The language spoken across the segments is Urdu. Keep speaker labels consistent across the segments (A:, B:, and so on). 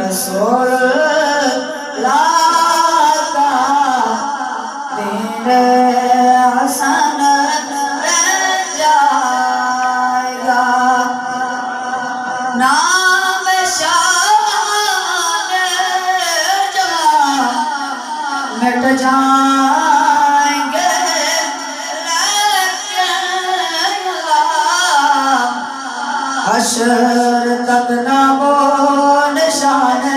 A: رسول اللہ کا دین حسن رہ جائے گا نام شان جہاں مٹ جائیں گے حشر تک نہ وہ نشان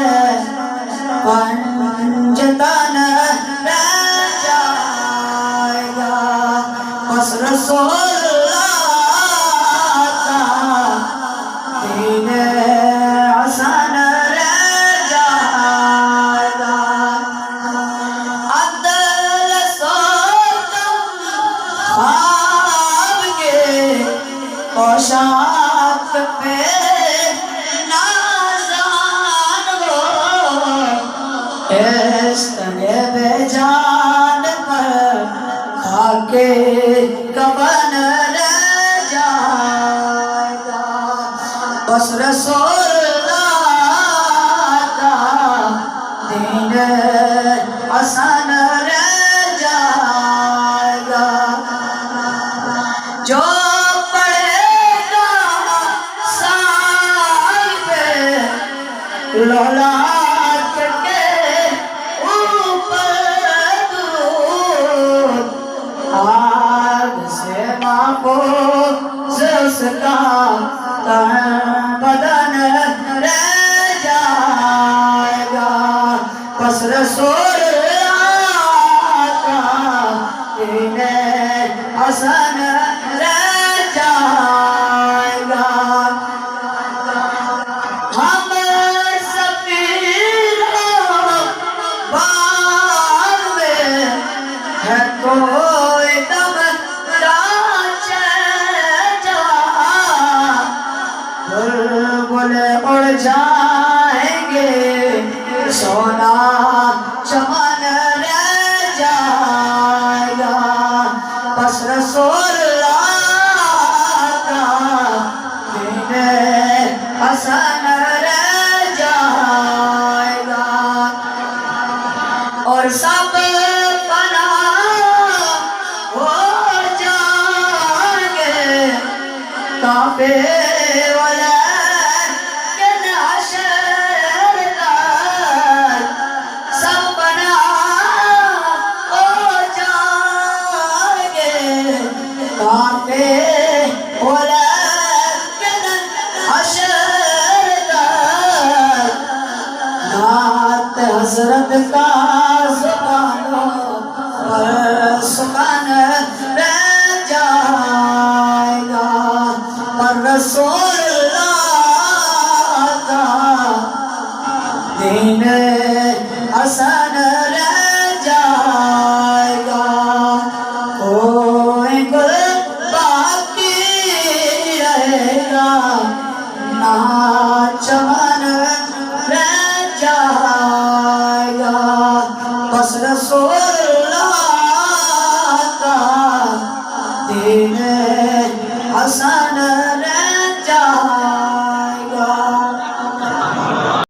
A: پنجتن رہ جائے گا بس رسول اللہ کا دین حسن رہ جائے گا عدل ستم خواب کے پوشاک پہ نازان ہو اس تنگے بے جان پر خاکے کفن رہ جائے گا بس رسول اللہ کا دین حسن رہ جائے گا جو لولاک کے اوپر دودھ آگ سے محفوظ اس کا تن بدن رہ جائے گا بس رسول اللہ کا دین حسن رہ جائے گا کوئی دم راچے جہاں بلبل اڑ جائیں گے سونا چمن رہ جائے گا بس رسول اللہ کا دین حسن رہ جائے گا اور سب کعبے ولیکن حشر تک سب پناہ ہو جائیں گے کعبے ولیکن حشر تک نعت حضرت کا زبانوں پر سخن رہ جائے گا رسول اللہ کا دین حسن رہ